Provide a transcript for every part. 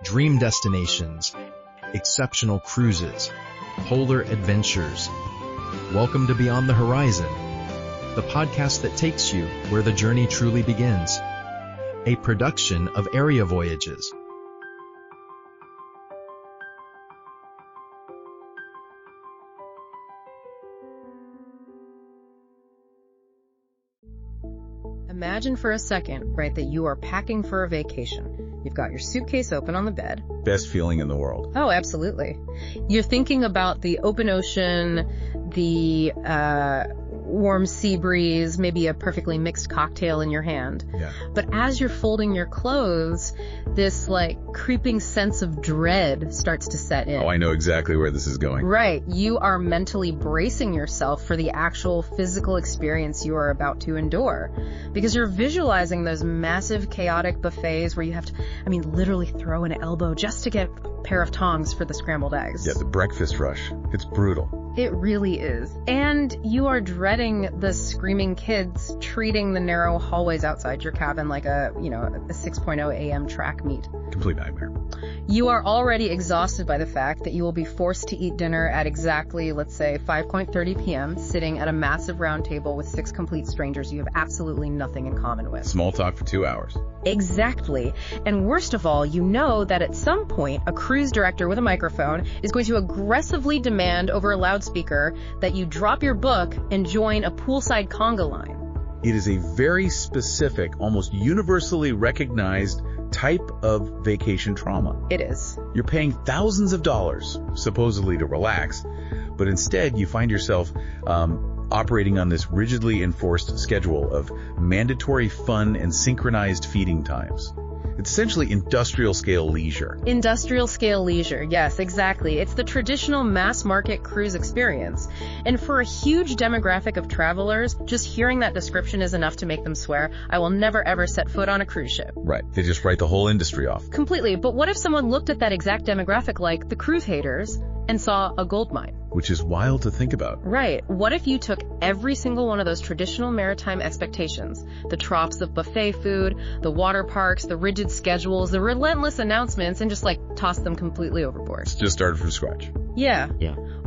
dream destinations, exceptional cruises, polar adventures. Welcome to Beyond the Horizon, the podcast that takes you where the journey truly begins. A production of Area Voyages. Imagine for a second, right, that you are packing for a vacation. You've got your suitcase open on the bed. Best feeling in the world. Oh, absolutely. You're thinking about the open ocean, the warm sea breeze, maybe a perfectly mixed cocktail in your hand. Yeah. But as you're folding your clothes, this creeping sense of dread starts to set in. Oh, I know exactly where this is going. Right. You are mentally bracing yourself for the actual physical experience you are about to endure. Because you're visualizing those massive chaotic buffets where you have to, literally throw an elbow just to get a pair of tongs for the scrambled eggs. Yeah, the breakfast rush. It's brutal. It really is. And you are dreading the screaming kids treating the narrow hallways outside your cabin like a 6.0 a.m. track meet. Complete nightmare. You are already exhausted by the fact that you will be forced to eat dinner at exactly, let's say, 5:30 p.m., sitting at a massive round table with 6 complete strangers you have absolutely nothing in common with. Small talk for 2 hours. Exactly. And worst of all, you know that at some point, a cruise director with a microphone is going to aggressively demand over a loudspeaker that you drop your book and join a poolside conga line. It is a very specific, almost universally recognized type of vacation trauma. It is. You're paying thousands of dollars, supposedly to relax, but instead you find yourself operating on this rigidly enforced schedule of mandatory fun and synchronized feeding times. It's essentially industrial scale leisure. Industrial scale leisure, yes, exactly. It's the traditional mass market cruise experience. And for a huge demographic of travelers, just hearing that description is enough to make them swear, I will never ever set foot on a cruise ship. Right. They just write the whole industry off. Completely. But what if someone looked at that exact demographic like the cruise haters and saw a gold mine? Which is wild to think about. Right. What if you took every single one of those traditional maritime expectations, the tropes of buffet food, the water parks, the rigid schedules, the relentless announcements, and just tossed them completely overboard? Just started from scratch. Yeah.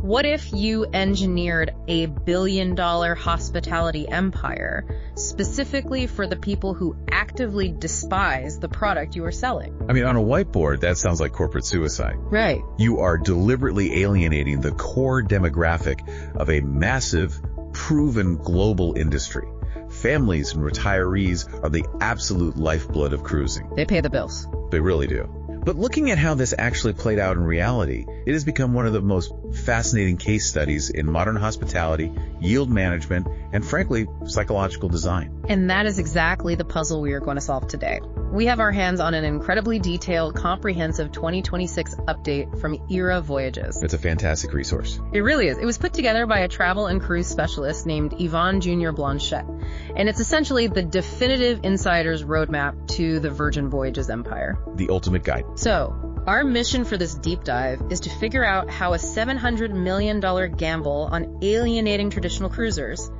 What if you engineered a billion-dollar hospitality empire specifically for the people who actively despise the product you are selling? On a whiteboard, that sounds like corporate suicide. Right. You are deliberately alienating the core demographic of a massive, proven global industry. Families and retirees are the absolute lifeblood of cruising. They pay the bills. They really do. But looking at how this actually played out in reality, it has become one of the most fascinating case studies in modern hospitality, yield management, and frankly, psychological design. And that is exactly the puzzle we are going to solve today. We have our hands on an incredibly detailed, comprehensive 2026 update from Area Voyages. It's a fantastic resource. It really is. It was put together by a travel and cruise specialist named Yvonne Jr. Blanchette. And it's essentially the definitive insider's roadmap to the Virgin Voyages empire. The ultimate guide. So, our mission for this deep dive is to figure out how a $700 million gamble on alienating traditional cruisers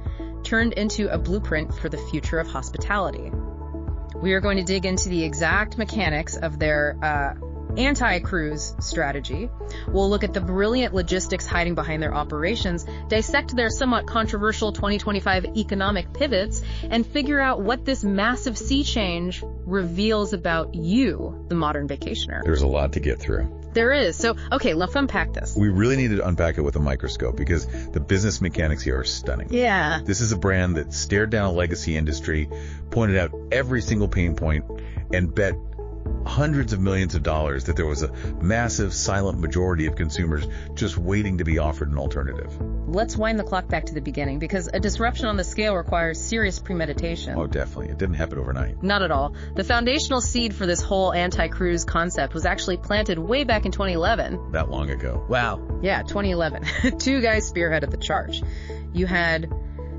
turned into a blueprint for the future of hospitality. We are going to dig into the exact mechanics of their anti-cruise strategy. We'll look at the brilliant logistics hiding behind their operations, dissect their somewhat controversial 2025 economic pivots, and figure out what this massive sea change reveals about you, the modern vacationer. There's a lot to get through. There is. So, okay, let's unpack this. We really need to unpack it with a microscope because the business mechanics here are stunning. Yeah. This is a brand that stared down a legacy industry, pointed out every single pain point, and bet hundreds of millions of dollars that there was a massive silent majority of consumers just waiting to be offered an alternative. Let's wind the clock back to the beginning because a disruption on the scale requires serious premeditation. Oh, definitely. It didn't happen overnight. Not at all. The foundational seed for this whole anti-cruise concept was actually planted way back in 2011. That long ago. Wow. Yeah, 2011. 2 guys spearheaded the charge. You had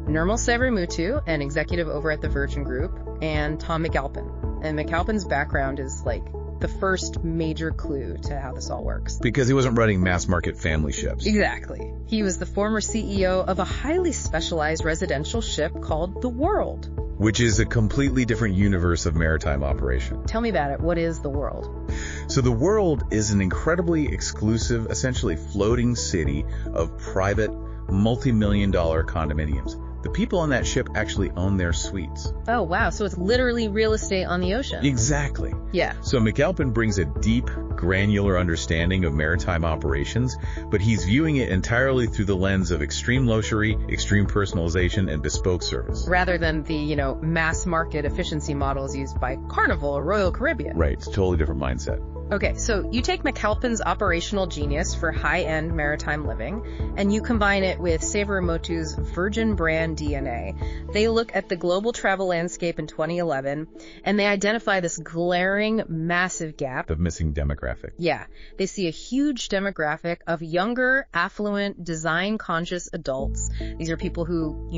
Nirmal Severmutu, an executive over at the Virgin Group, and Tom McAlpin. And McAlpin's background is the first major clue to how this all works. Because he wasn't running mass market family ships. Exactly. He was the former CEO of a highly specialized residential ship called the World. Which is a completely different universe of maritime operation. Tell me about it. What is the World? So the world is an incredibly exclusive, essentially floating city of private, multi-million-dollar condominiums. The people on that ship actually own their suites. Oh, wow. So it's literally real estate on the ocean. Exactly. Yeah. So McAlpin brings a deep, granular understanding of maritime operations, but he's viewing it entirely through the lens of extreme luxury, extreme personalization, and bespoke service. Rather than the, mass market efficiency models used by Carnival or Royal Caribbean. Right. It's a totally different mindset. Okay, so you take McAlpin's operational genius for high-end maritime living, and you combine it with Saveromotu's Virgin brand DNA. They look at the global travel landscape in 2011, and they identify this glaring, massive gap. The missing demographic. Yeah, they see a huge demographic of younger, affluent, design-conscious adults. These are people who,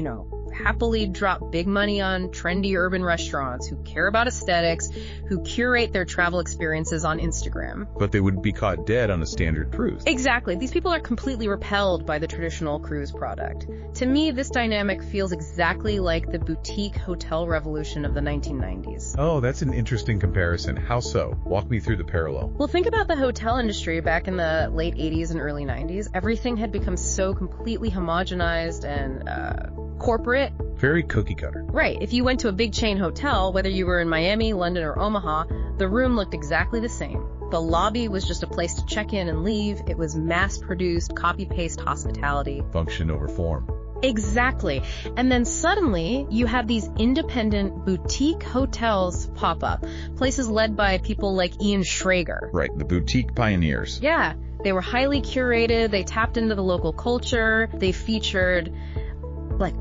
happily drop big money on trendy urban restaurants, who care about aesthetics, who curate their travel experiences on Instagram. But they would be caught dead on a standard cruise. Exactly. These people are completely repelled by the traditional cruise product. To me, this dynamic feels exactly like the boutique hotel revolution of the 1990s. Oh, that's an interesting comparison. How so? Walk me through the parallel. Well, think about the hotel industry back in the late 80s and early 90s. Everything had become so completely homogenized and corporate. Very cookie cutter. Right. If you went to a big chain hotel, whether you were in Miami, London, or Omaha, the room looked exactly the same. The lobby was just a place to check in and leave. It was mass-produced, copy-paste hospitality. Function over form. Exactly. And then suddenly, you have these independent boutique hotels pop up. Places led by people like Ian Schrager. Right, the boutique pioneers. Yeah. They were highly curated. They tapped into the local culture. They featured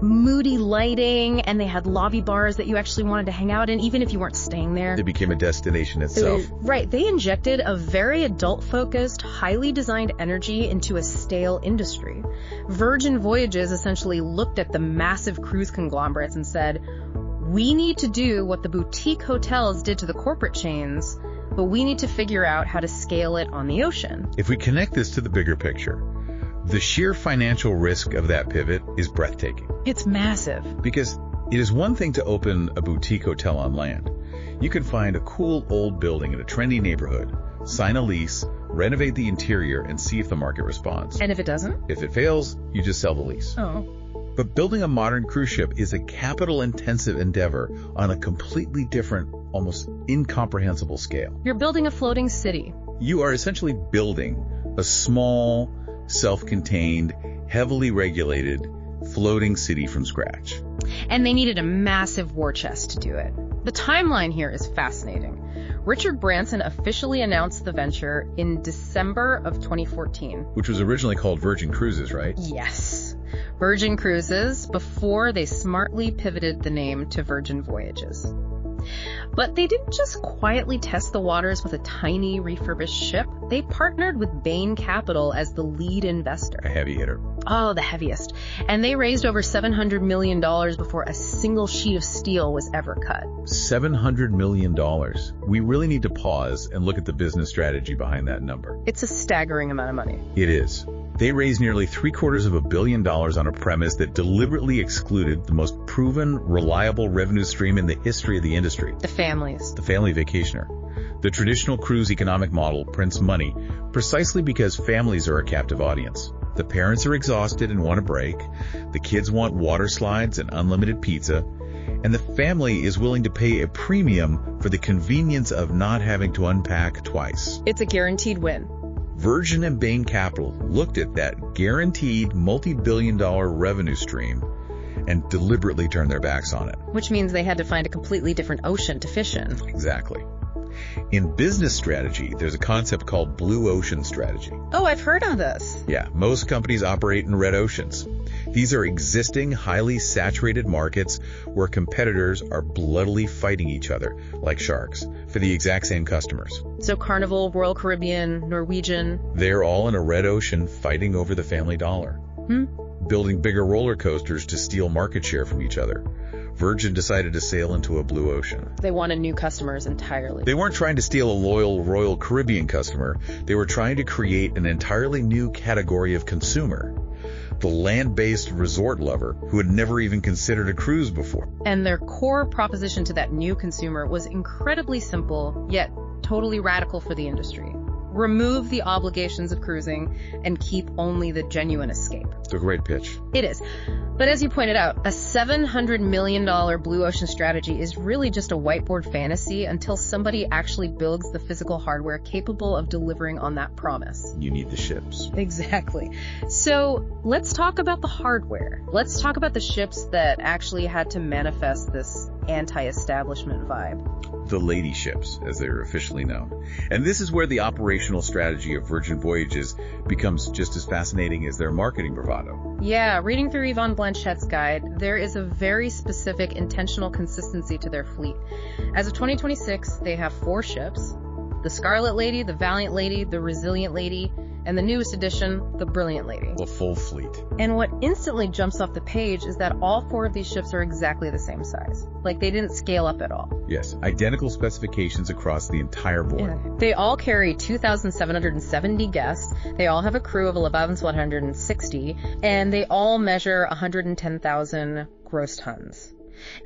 moody lighting, and they had lobby bars that you actually wanted to hang out in, even if you weren't staying there. It became a destination itself. Right. They injected a very adult-focused, highly designed energy into a stale industry. Virgin Voyages essentially looked at the massive cruise conglomerates and said, we need to do what the boutique hotels did to the corporate chains, but we need to figure out how to scale it on the ocean. If we connect this to the bigger picture, the sheer financial risk of that pivot is breathtaking. It's massive. Because it is one thing to open a boutique hotel on land. You can find a cool old building in a trendy neighborhood, sign a lease, renovate the interior, and see if the market responds. And if it doesn't? If it fails, you just sell the lease. Oh. But building a modern cruise ship is a capital-intensive endeavor on a completely different, almost incomprehensible scale. You're building a floating city. You are essentially building a small, self-contained, heavily regulated, floating city from scratch. And they needed a massive war chest to do it. The timeline here is fascinating. Richard Branson officially announced the venture in December of 2014. Which was originally called Virgin Cruises, right? Yes. Virgin Cruises, before they smartly pivoted the name to Virgin Voyages. But they didn't just quietly test the waters with a tiny refurbished ship. They partnered with Bain Capital as the lead investor. A heavy hitter. Oh, the heaviest. And they raised over $700 million before a single sheet of steel was ever cut. $700 million. We really need to pause and look at the business strategy behind that number. It's a staggering amount of money. It is. They raised nearly $750 million on a premise that deliberately excluded the most proven, reliable revenue stream in the history of the industry. The families. The family vacationer. The traditional cruise economic model prints money precisely because families are a captive audience. The parents are exhausted and want a break. The kids want water slides and unlimited pizza. And the family is willing to pay a premium for the convenience of not having to unpack twice. It's a guaranteed win. Virgin and Bain Capital looked at that guaranteed multi-billion-dollar revenue stream and deliberately turned their backs on it. Which means they had to find a completely different ocean to fish in. Exactly. In business strategy, there's a concept called blue ocean strategy. Oh, I've heard of this. Yeah, most companies operate in red oceans. These are existing, highly saturated markets where competitors are bloodily fighting each other, like sharks, for the exact same customers. So Carnival, Royal Caribbean, Norwegian. They're all in a red ocean fighting over the family dollar. Building bigger roller coasters to steal market share from each other. Virgin decided to sail into a blue ocean. They wanted new customers entirely. They weren't trying to steal a loyal Royal Caribbean customer. They were trying to create an entirely new category of consumer. The land-based resort lover who had never even considered a cruise before. And their core proposition to that new consumer was incredibly simple, yet totally radical for the industry. Remove the obligations of cruising and keep only the genuine escape. It's a great pitch. It is. But as you pointed out, a $700 million blue ocean strategy is really just a whiteboard fantasy until somebody actually builds the physical hardware capable of delivering on that promise. You need the ships. Exactly. So let's talk about the hardware. Let's talk about the ships that actually had to manifest this anti-establishment vibe. The Lady ships, as they're officially known. And this is where the operational strategy of Virgin Voyages becomes just as fascinating as their marketing bravado. Yeah, reading through Yvonne Blanchette's guide, there is a very specific intentional consistency to their fleet. As of 2026, they have 4 ships: the Scarlet Lady, the Valiant Lady, the Resilient Lady, and the newest addition, the Brilliant Lady. The full fleet. And what instantly jumps off the page is that all 4 of these ships are exactly the same size. Like, they didn't scale up at all. Yes, identical specifications across the entire board. Yeah. They all carry 2,770 guests. They all have a crew of 11,160, and they all measure 110,000 gross tons.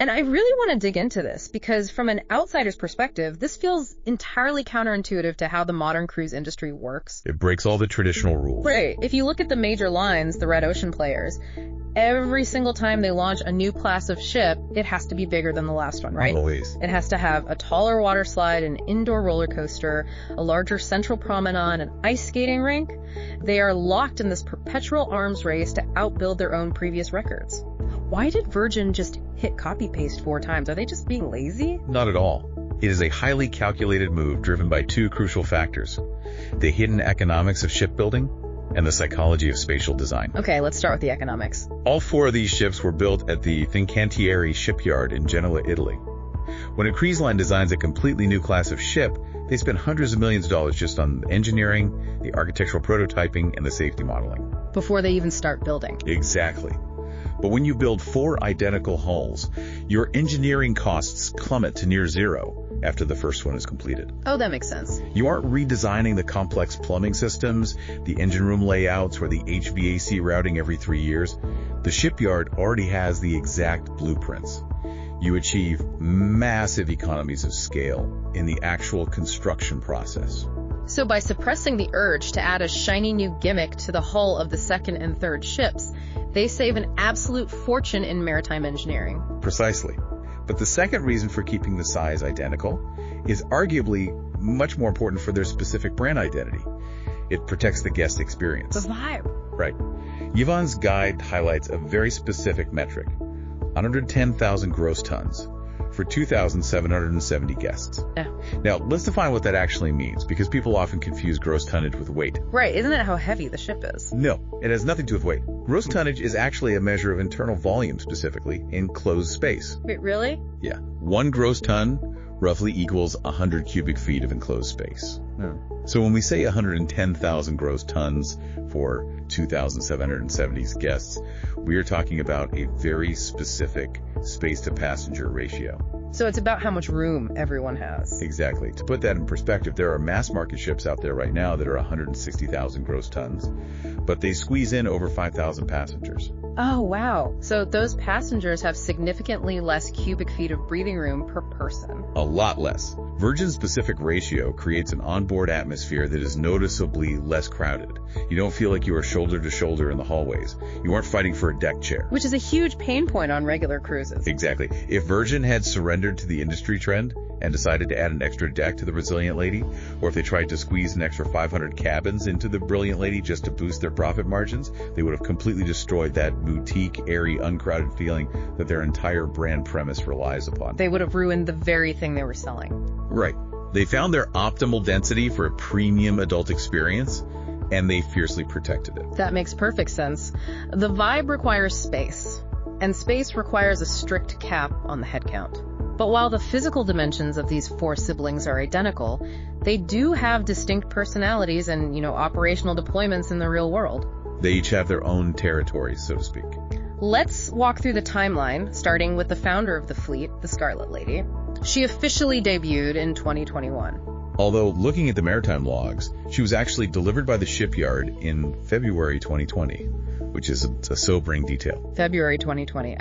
And I really want to dig into this because from an outsider's perspective, this feels entirely counterintuitive to how the modern cruise industry works. It breaks all the traditional rules. Right. If you look at the major lines, the red ocean players, every single time they launch a new class of ship, it has to be bigger than the last one, right? Always. It has to have a taller water slide, an indoor roller coaster, a larger central promenade, an ice skating rink. They are locked in this perpetual arms race to outbuild their own previous records. Why did Virgin just hit copy-paste 4 times? Are they just being lazy? Not at all. It is a highly calculated move driven by 2 crucial factors: the hidden economics of shipbuilding and the psychology of spatial design. Okay, let's start with the economics. All 4 of these ships were built at the Fincantieri shipyard in Genoa, Italy. When a cruise line designs a completely new class of ship, they spend hundreds of millions of dollars just on engineering, the architectural prototyping, and the safety modeling. Before they even start building. Exactly. But when you build 4 identical hulls, your engineering costs plummet to near zero after the first one is completed. Oh, that makes sense. You aren't redesigning the complex plumbing systems, the engine room layouts, or the HVAC routing every 3 years. The shipyard already has the exact blueprints. You achieve massive economies of scale in the actual construction process. So by suppressing the urge to add a shiny new gimmick to the hull of the 2nd and 3rd ships, they save an absolute fortune in maritime engineering. Precisely. But the second reason for keeping the size identical is arguably much more important for their specific brand identity. It protects the guest experience. The vibe. Right. Yvonne's guide highlights a very specific metric: 110,000 gross tons for 2,770 guests. Yeah. Now, let's define what that actually means, because people often confuse gross tonnage with weight. Right, isn't that how heavy the ship is? No, it has nothing to do with weight. Gross tonnage is actually a measure of internal volume, specifically in closed space. Wait, really? Yeah. 1 gross ton roughly equals 100 cubic feet of enclosed space. So when we say 110,000 gross tons for 2,770 guests, we are talking about a very specific space-to-passenger ratio. So it's about how much room everyone has. Exactly. To put that in perspective, there are mass market ships out there right now that are 160,000 gross tons, but they squeeze in over 5,000 passengers. Oh, wow. So those passengers have significantly less cubic feet of breathing room per person. A lot less. Virgin's specific ratio creates an onboard atmosphere that is noticeably less crowded. You don't feel like you are shoulder to shoulder in the hallways. You aren't fighting for a deck chair. Which is a huge pain point on regular cruises. Exactly. If Virgin had surrendered to the industry trend and decided to add an extra deck to the Resilient Lady, or if they tried to squeeze an extra 500 cabins into the Brilliant Lady just to boost their profit margins, they would have completely destroyed that boutique, airy, uncrowded feeling that their entire brand premise relies upon. They would have ruined the very thing they were selling. Right. They found their optimal density for a premium adult experience, and they fiercely protected it. That makes perfect sense. The vibe requires space, and space requires a strict cap on the head count. But while the physical dimensions of these 4 siblings are identical, they do have distinct personalities and, operational deployments in the real world. They each have their own territories, so to speak. Let's walk through the timeline, starting with the founder of the fleet, the Scarlet Lady. She officially debuted in 2021. Although, looking at the maritime logs, she was actually delivered by the shipyard in February 2020, which is a sobering detail. February 2020.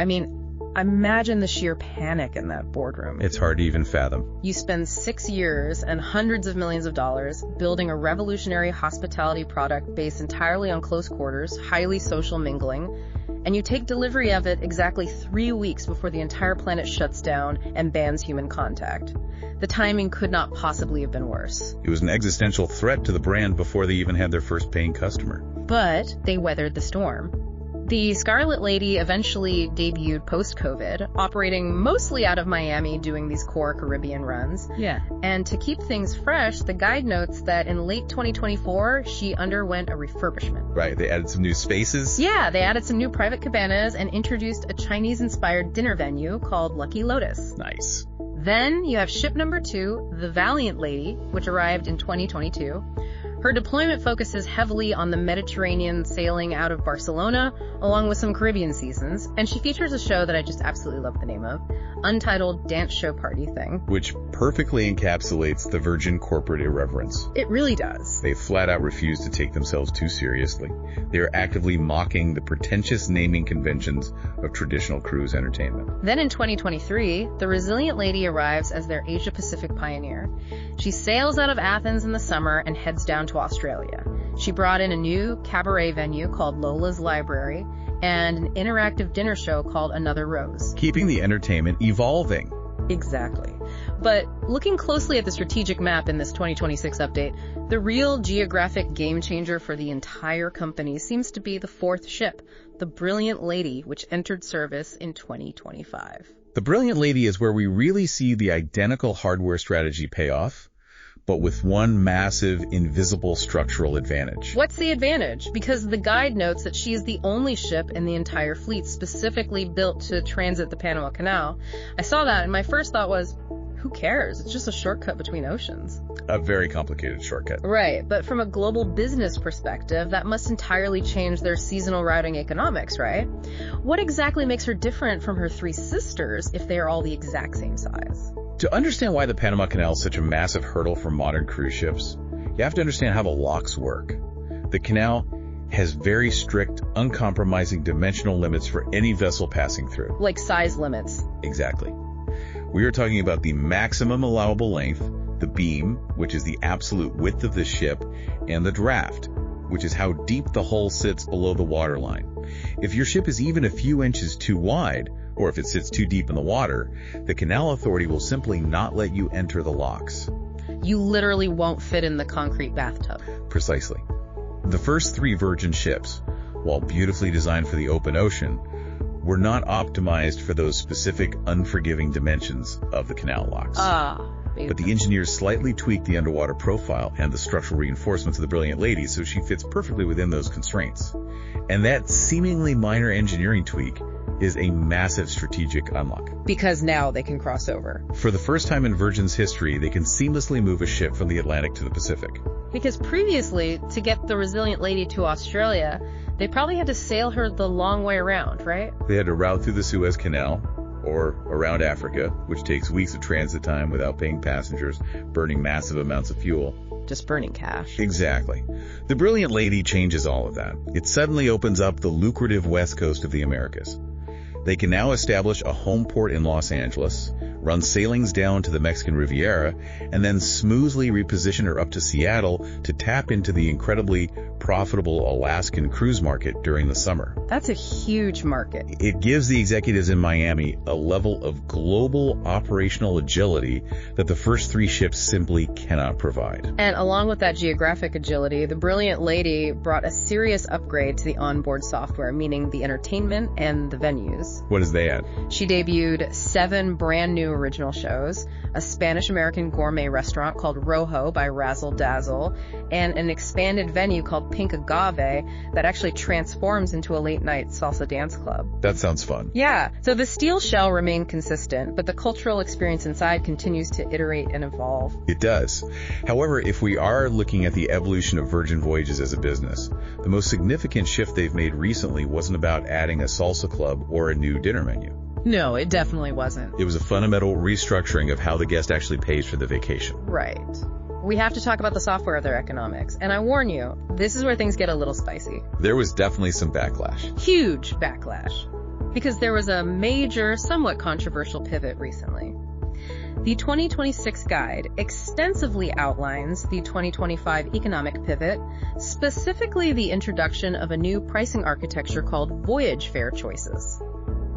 Imagine the sheer panic in that boardroom. It's hard to even fathom. You spend 6 years and hundreds of millions of dollars building a revolutionary hospitality product based entirely on close quarters, highly social mingling, and you take delivery of it exactly 3 weeks before the entire planet shuts down and bans human contact. The timing could not possibly have been worse. It was an existential threat to the brand before they even had their first paying customer. But they weathered the storm. The Scarlet Lady eventually debuted post-COVID, operating mostly out of Miami, doing these core Caribbean runs. Yeah. And to keep things fresh, the guide notes that in late 2024, she underwent a refurbishment. Right, they added some new spaces. Yeah, they added some new private cabanas and introduced a Chinese-inspired dinner venue called Lucky Lotus. Nice. Then you have ship number 2, the Valiant Lady, which arrived in 2022. Her deployment focuses heavily on the Mediterranean, sailing out of Barcelona, along with some Caribbean seasons, and she features a show that I just absolutely love the name of, Untitled Dance Show Party Thing. Which perfectly encapsulates the Virgin corporate irreverence. It really does. They flat out refuse to take themselves too seriously. They are actively mocking the pretentious naming conventions of traditional cruise entertainment. Then in 2023, the Resilient Lady arrives as their Asia-Pacific pioneer. She sails out of Athens in the summer and heads down to Australia. She brought in a new cabaret venue called Lola's Library and an interactive dinner show called Another Rose. Keeping the entertainment evolving. Exactly. But looking closely at the strategic map in this 2026 update, the real geographic game changer for the entire company seems to be the 4th ship, the Brilliant Lady, which entered service in 2025. The Brilliant Lady is where we really see the identical hardware strategy pay off, but with one massive, invisible structural advantage. What's the advantage? Because the guide notes that she is the only ship in the entire fleet specifically built to transit the Panama Canal. I saw that and my first thought was, who cares? It's just a shortcut between oceans. A very complicated shortcut. Right, but from a global business perspective, that must entirely change their seasonal routing economics, right? What exactly makes her different from her 3 sisters if they are all the exact same size? To understand why the Panama Canal is such a massive hurdle for modern cruise ships, you have to understand how the locks work. The canal has very strict, uncompromising dimensional limits for any vessel passing through. Like size limits. Exactly. We are talking about the maximum allowable length, the beam, which is the absolute width of the ship, and the draft, which is how deep the hull sits below the waterline. If your ship is even a few inches too wide, or if it sits too deep in the water, the Canal Authority will simply not let you enter the locks. You literally won't fit in the concrete bathtub. Precisely. The first 3 Virgin ships, while beautifully designed for the open ocean, were not optimized for those specific unforgiving dimensions of the canal locks. But the engineers slightly tweaked the underwater profile and the structural reinforcements of the Brilliant Lady so she fits perfectly within those constraints. And that seemingly minor engineering tweak is a massive strategic unlock. Because now they can cross over. For the first time in Virgin's history, they can seamlessly move a ship from the Atlantic to the Pacific. Because previously, to get the Resilient Lady to Australia, they probably had to sail her the long way around, right? They had to route through the Suez Canal, or around Africa, which takes weeks of transit time without paying passengers, burning massive amounts of fuel. Just burning cash. Exactly. The Brilliant Lady changes all of that. It suddenly opens up the lucrative west coast of the Americas. They can now establish a home port in Los Angeles, run sailings down to the Mexican Riviera, and then smoothly reposition her up to Seattle to tap into the incredibly profitable Alaskan cruise market during the summer. That's a huge market. It gives the executives in Miami a level of global operational agility that the first 3 ships simply cannot provide. And along with that geographic agility, the Brilliant Lady brought a serious upgrade to the onboard software, meaning the entertainment and the venues. What does they add? She debuted 7 brand new original shows, a Spanish-American gourmet restaurant called Rojo by Razzle Dazzle, and an expanded venue called Pink Agave that actually transforms into a late-night salsa dance club. That sounds fun. Yeah, so the steel shell remained consistent, but the cultural experience inside continues to iterate and evolve. It does. However, if we are looking at the evolution of Virgin Voyages as a business, the most significant shift they've made recently wasn't about adding a salsa club or a new dinner menu. No, it definitely wasn't. It was a fundamental restructuring of how the guest actually pays for the vacation. Right. We have to talk about the software of their economics. And I warn you, this is where things get a little spicy. There was definitely some backlash. Huge backlash. because there was a major, somewhat controversial pivot recently. The 2026 guide extensively outlines the 2025 economic pivot, specifically the introduction of a new pricing architecture called voyage fare choices.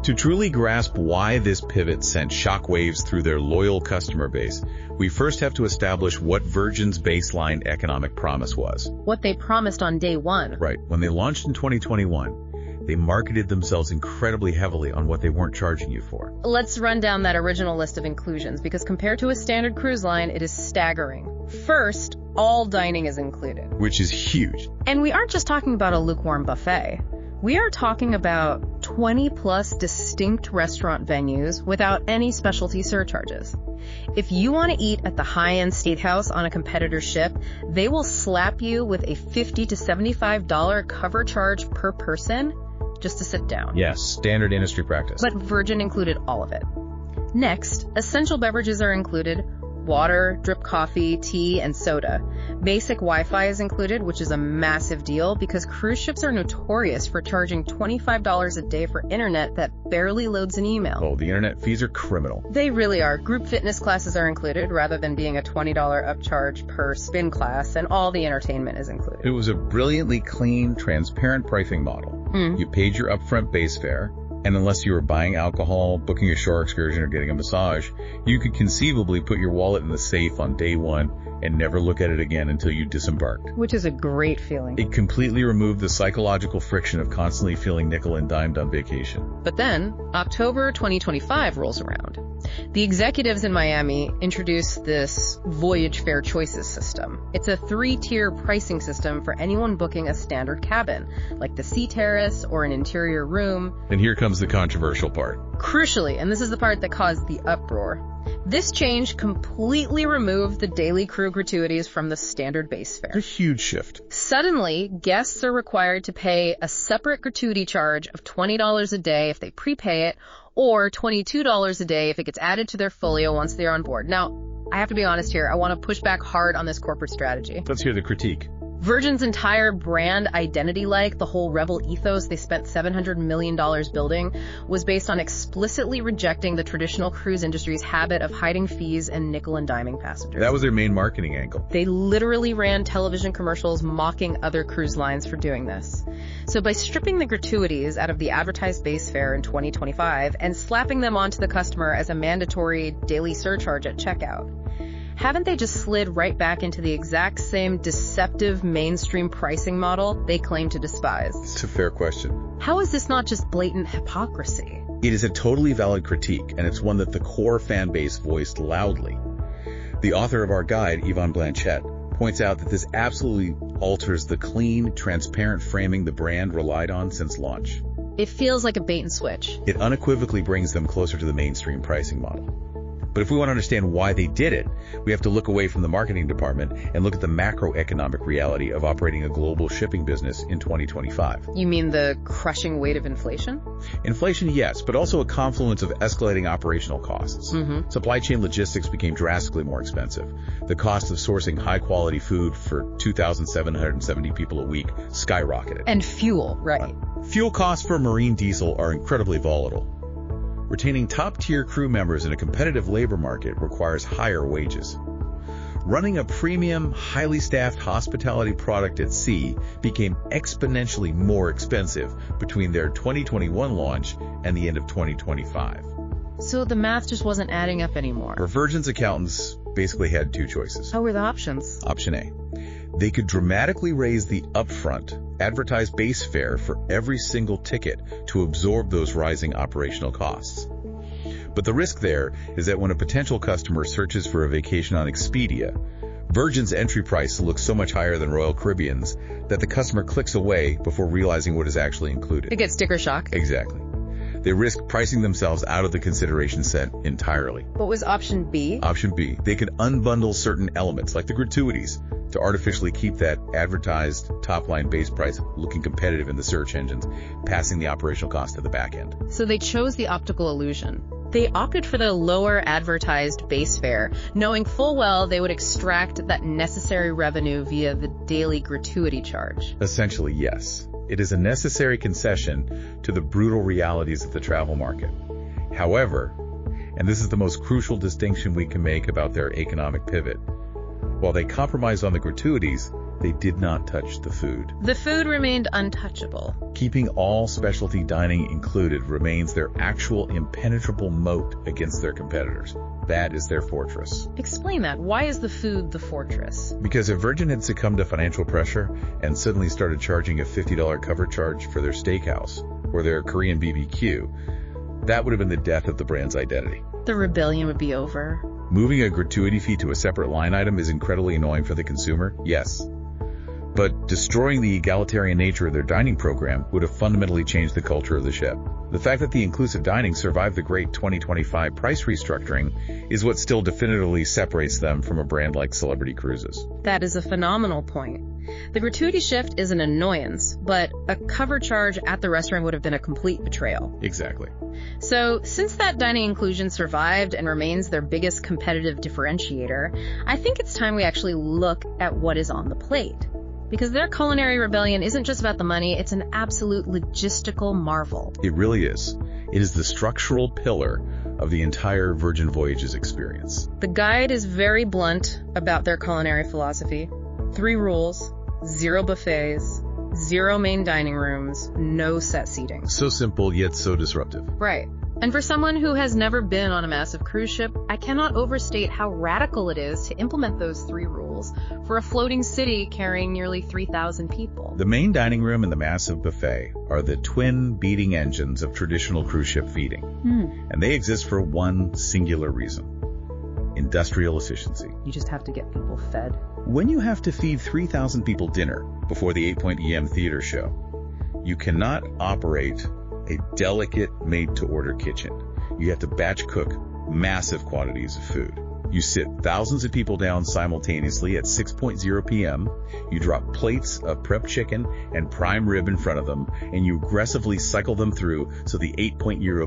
To truly grasp why this pivot sent shockwaves through their loyal customer base, we first have to establish what Virgin's baseline economic promise was. What they promised on day one. Right. When they launched in 2021, they marketed themselves incredibly heavily on what they weren't charging you for. Let's run down that original list of inclusions, because compared to a standard cruise line, it is staggering. First, all dining is included. Which is huge. And we aren't just talking about a lukewarm buffet. We are talking about 20-plus distinct restaurant venues without any specialty surcharges. If you want to eat at the high-end steakhouse on a competitor ship, they will slap you with a $50 to $75 cover charge per person just to sit down. Yes, standard industry practice. But Virgin included all of it. Next, essential beverages are included: water, drip coffee, tea, and soda. Basic Wi-Fi is included, which is a massive deal because cruise ships are notorious for charging $25 a day for internet that barely loads an email. Oh, the internet fees are criminal. They really are. Group fitness classes are included rather than being a $20 upcharge per spin class, and all the entertainment is included. It was a brilliantly clean, transparent pricing model. You paid your upfront base fare, and unless you were buying alcohol, booking a shore excursion, or getting a massage, you could conceivably put your wallet in the safe on day one and never look at it again until you disembarked. Which is a great feeling. It completely removed the psychological friction of constantly feeling nickel and dimed on vacation. But then, October 2025 rolls around. The executives in Miami introduced this voyage fare choices system. It's a 3-tier pricing system for anyone booking a standard cabin, like the sea terrace or an interior room. And here comes the controversial part. Crucially, and this is the part that caused the uproar, this change completely removed the daily crew gratuities from the standard base fare. A huge shift. Suddenly, guests are required to pay a separate gratuity charge of $20 a day if they prepay it, or $22 a day if it gets added to their folio once they're on board. Now, I have to be honest here, I want to push back hard on this corporate strategy. Let's hear the critique. Virgin's entire brand identity, like the whole rebel ethos they spent $700 million building, was based on explicitly rejecting the traditional cruise industry's habit of hiding fees and nickel and diming passengers. That was their main marketing angle. They literally ran television commercials mocking other cruise lines for doing this. So by stripping the gratuities out of the advertised base fare in 2025 and slapping them onto the customer as a mandatory daily surcharge at checkout, haven't they just slid right back into the exact same deceptive mainstream pricing model they claim to despise? It's a fair question. How is this not just blatant hypocrisy? It is a totally valid critique, and it's one that the core fan base voiced loudly. The author of our guide, Yvonne Blanchette, points out that this absolutely alters the clean, transparent framing the brand relied on since launch. It feels like a bait and switch. It unequivocally brings them closer to the mainstream pricing model. But if we want to understand why they did it, we have to look away from the marketing department and look at the macroeconomic reality of operating a global shipping business in 2025. You mean the crushing weight of inflation? Inflation, yes, but also a confluence of escalating operational costs. Supply chain logistics became drastically more expensive. The cost of sourcing high-quality food for 2,770 people a week skyrocketed. And fuel, right. Fuel costs for marine diesel are incredibly volatile. Retaining top-tier crew members in a competitive labor market requires higher wages. Running a premium, highly staffed hospitality product at sea became exponentially more expensive between their 2021 launch and the end of 2025. So the math just wasn't adding up anymore. For Virgin's accountants basically had two choices. How were the options? Option A. They could dramatically raise the upfront, advertised base fare for every single ticket to absorb those rising operational costs. But the risk there is that when a potential customer searches for a vacation on Expedia, Virgin's entry price looks so much higher than Royal Caribbean's that the customer clicks away before realizing what is actually included. It gets sticker shock. Exactly. They risk pricing themselves out of the consideration set entirely. What was option B? Option B. They could unbundle certain elements, like the gratuities, to artificially keep that advertised top-line base price looking competitive in the search engines, passing the operational cost to the back end. So they chose the optical illusion. They opted for the lower advertised base fare, knowing full well they would extract that necessary revenue via the daily gratuity charge. Essentially, yes. It is a necessary concession to the brutal realities of the travel market. However, and this is the most crucial distinction we can make about their economic pivot, while they compromised on the gratuities, they did not touch the food. The food remained untouchable. Keeping all specialty dining included remains their actual impenetrable moat against their competitors. That is their fortress. Explain that. Why is the food the fortress? Because if Virgin had succumbed to financial pressure and suddenly started charging a $50 cover charge for their steakhouse or their Korean BBQ, that would have been the death of the brand's identity. The rebellion would be over. Moving a gratuity fee to a separate line item is incredibly annoying for the consumer, yes. But destroying the egalitarian nature of their dining program would have fundamentally changed the culture of the ship. The fact that the inclusive dining survived the great 2025 price restructuring is what still definitively separates them from a brand like Celebrity Cruises. That is a phenomenal point. The gratuity shift is an annoyance, but a cover charge at the restaurant would have been a complete betrayal. Exactly. So, since that dining inclusion survived and remains their biggest competitive differentiator, I think it's time we actually look at what is on the plate. Because their culinary rebellion isn't just about the money, it's an absolute logistical marvel. It really is. It is the structural pillar of the entire Virgin Voyages experience. The guide is very blunt about their culinary philosophy. 3 rules, 0 buffets, 0 main dining rooms, no set seating. So simple, yet so disruptive. Right. And for someone who has never been on a massive cruise ship, I cannot overstate how radical it is to implement those 3 rules for a floating city carrying nearly 3,000 people. The main dining room and the massive buffet are the twin beating engines of traditional cruise ship feeding. And they exist for one singular reason: industrial efficiency. You just have to get people fed. When you have to feed 3,000 people dinner before the 8 EM theater show, you cannot operate a delicate made-to-order kitchen. You have to batch cook massive quantities of food. You sit thousands of people down simultaneously at 6:00 p.m. You drop plates of prep chicken and prime rib in front of them, and you aggressively cycle them through so the 8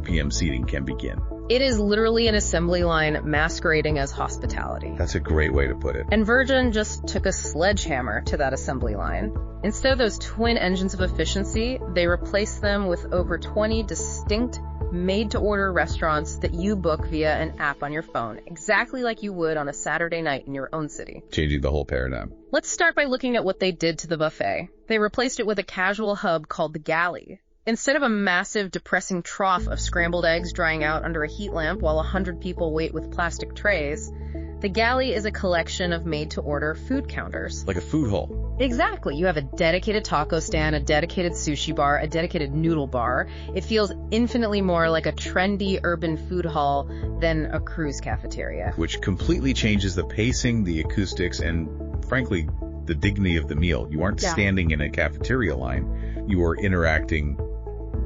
p.m. seating can begin. It is literally an assembly line masquerading as hospitality. That's a great way to put it. And Virgin just took a sledgehammer to that assembly line. Instead of those twin engines of efficiency, they replaced them with over 20 distinct made-to-order restaurants that you book via an app on your phone, exactly like you would on a Saturday night in your own city. Changing the whole paradigm. Let's start by looking at what they did to the buffet. They replaced it with a casual hub called the galley. Instead of a massive, depressing trough of scrambled eggs drying out under a heat lamp while 100 people wait with plastic trays, the galley is a collection of made-to-order food counters. Like a food hall. Exactly. You have a dedicated taco stand, a dedicated sushi bar, a dedicated noodle bar. It feels infinitely more like a trendy urban food hall than a cruise cafeteria. Which completely changes the pacing, the acoustics, and frankly, the dignity of the meal. You aren't standing in a cafeteria line. You are interacting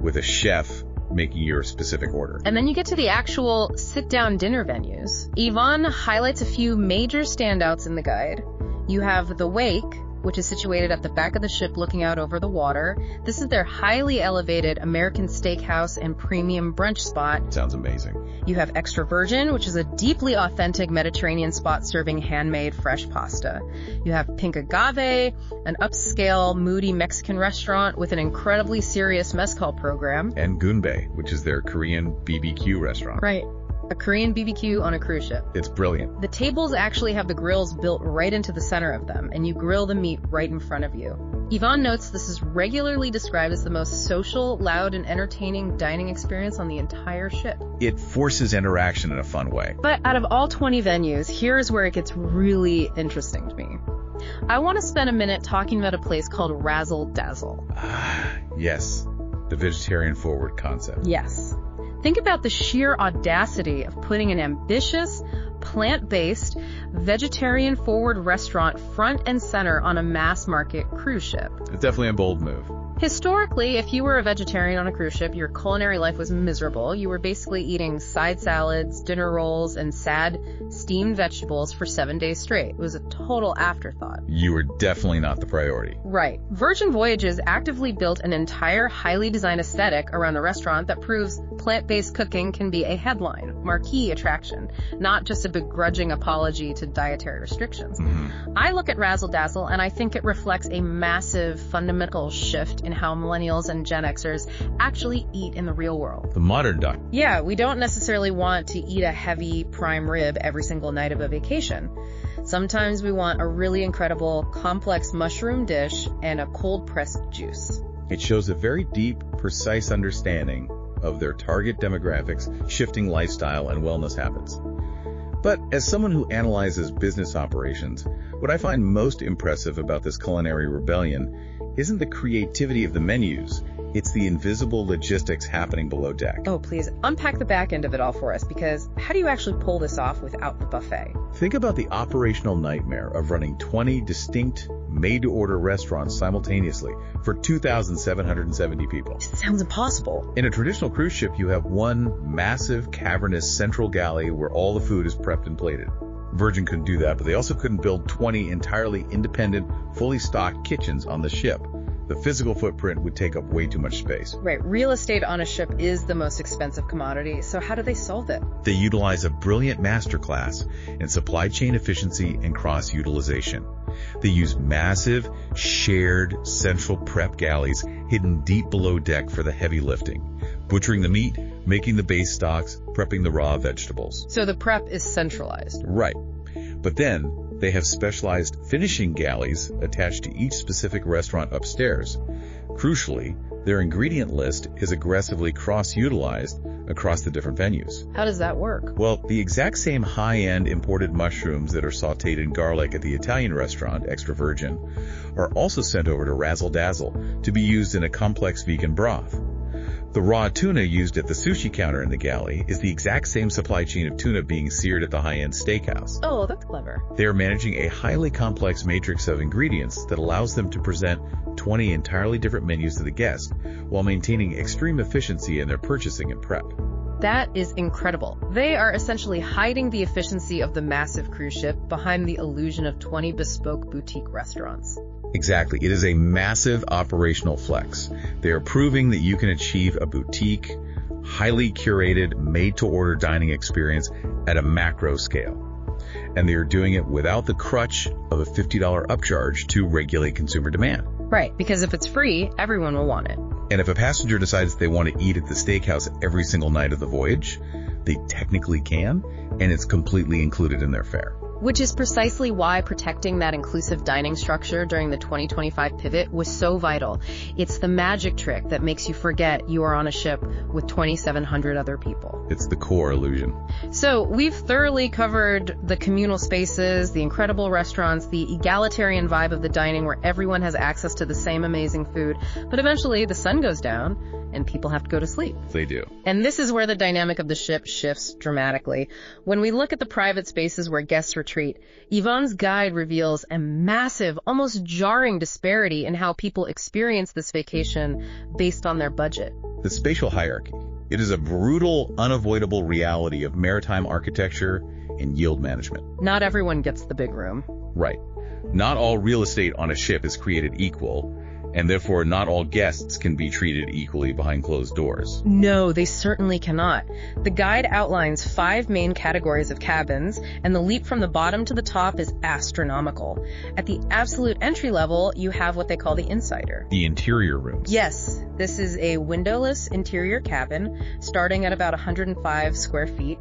with a chef making your specific order. And then you get to the actual sit-down dinner venues. Yvonne highlights a few major standouts in the guide. You have the Wake, which is situated at the back of the ship looking out over the water. This is their highly elevated American steakhouse and premium brunch spot. Sounds amazing. You have Extra Virgin, which is a deeply authentic Mediterranean spot serving handmade fresh pasta. You have Pink Agave, an upscale, moody Mexican restaurant with an incredibly serious mezcal program. And Gunbae, which is their Korean BBQ restaurant. Right. A Korean BBQ on a cruise ship. It's brilliant. The tables actually have the grills built right into the center of them, and you grill the meat right in front of you. Yvonne notes this is regularly described as the most social, loud, and entertaining dining experience on the entire ship. It forces interaction in a fun way. But out of all 20 venues, here's where it gets really interesting to me. I want to spend a minute talking about a place called Razzle Dazzle. Yes, the vegetarian forward concept. Yes. Think about the sheer audacity of putting an ambitious, plant-based, vegetarian-forward restaurant front and center on a mass-market cruise ship. It's definitely a bold move. Historically, if you were a vegetarian on a cruise ship, your culinary life was miserable. You were basically eating side salads, dinner rolls, and sad, steamed vegetables for 7 days straight. It was a total afterthought. You were definitely not the priority. Right. Virgin Voyages actively built an entire highly designed aesthetic around the restaurant that proves plant-based cooking can be a headline, marquee attraction, not just a begrudging apology to dietary restrictions. I look at Razzle Dazzle and I think it reflects a massive fundamental shift in how millennials and Gen Xers actually eat in the real world. The modern diet. Yeah, we don't necessarily want to eat a heavy prime rib every single night of a vacation. Sometimes we want a really incredible, complex mushroom dish and a cold-pressed juice. It shows a very deep, precise understanding of their target demographics, shifting lifestyle and wellness habits. But as someone who analyzes business operations, what I find most impressive about this culinary rebellion isn't the creativity of the menus, it's the invisible logistics happening below deck. Oh, please, unpack the back end of it all for us, because how do you actually pull this off without the buffet? Think about the operational nightmare of running 20 distinct, made-to-order restaurants simultaneously for 2,770 people. It sounds impossible. In a traditional cruise ship, you have one massive, cavernous central galley where all the food is prepped and plated. Virgin couldn't do that, but they also couldn't build 20 entirely independent, fully stocked kitchens on the ship. The physical footprint would take up way too much space. Right, real estate on a ship is the most expensive commodity, so how do they solve it? They utilize a brilliant masterclass in supply chain efficiency and cross-utilization. They use massive, shared, central prep galleys hidden deep below deck for the heavy lifting, butchering the meat, making the base stocks, prepping the raw vegetables. So the prep is centralized. Right. But then, they have specialized finishing galleys attached to each specific restaurant upstairs. Crucially, their ingredient list is aggressively cross-utilized across the different venues. How does that work? Well, the exact same high-end imported mushrooms that are sautéed in garlic at the Italian restaurant, Extra Virgin, are also sent over to Razzle Dazzle to be used in a complex vegan broth. The raw tuna used at the sushi counter in the galley is the exact same supply chain of tuna being seared at the high-end steakhouse. Oh, that's clever. They are managing a highly complex matrix of ingredients that allows them to present 20 entirely different menus to the guest while maintaining extreme efficiency in their purchasing and prep. That is incredible. They are essentially hiding the efficiency of the massive cruise ship behind the illusion of 20 bespoke boutique restaurants. Exactly. It is a massive operational flex. They are proving that you can achieve a boutique, highly curated, made-to-order dining experience at a macro scale. And they are doing it without the crutch of a $50 upcharge to regulate consumer demand. Right, because if it's free, everyone will want it. And if a passenger decides they want to eat at the steakhouse every single night of the voyage, they technically can, and it's completely included in their fare. Which is precisely why protecting that inclusive dining structure during the 2025 pivot was so vital. It's the magic trick that makes you forget you are on a ship with 2,700 other people. It's the core illusion. So we've thoroughly covered the communal spaces, the incredible restaurants, the egalitarian vibe of the dining where everyone has access to the same amazing food. But eventually the sun goes down and people have to go to sleep. They do. And this is where the dynamic of the ship shifts dramatically. When we look at the private spaces where guests retreat, Yvonne's guide reveals a massive, almost jarring disparity in how people experience this vacation based on their budget. The spatial hierarchy. It is a brutal, unavoidable reality of maritime architecture and yield management. Not everyone gets the big room. Right. Not all real estate on a ship is created equal, and therefore not all guests can be treated equally behind closed doors. No, they certainly cannot. The guide outlines 5 main categories of cabins, and the leap from the bottom to the top is astronomical. At the absolute entry level, you have what they call the insider. The interior rooms. Yes, this is a windowless interior cabin starting at about 105 square feet.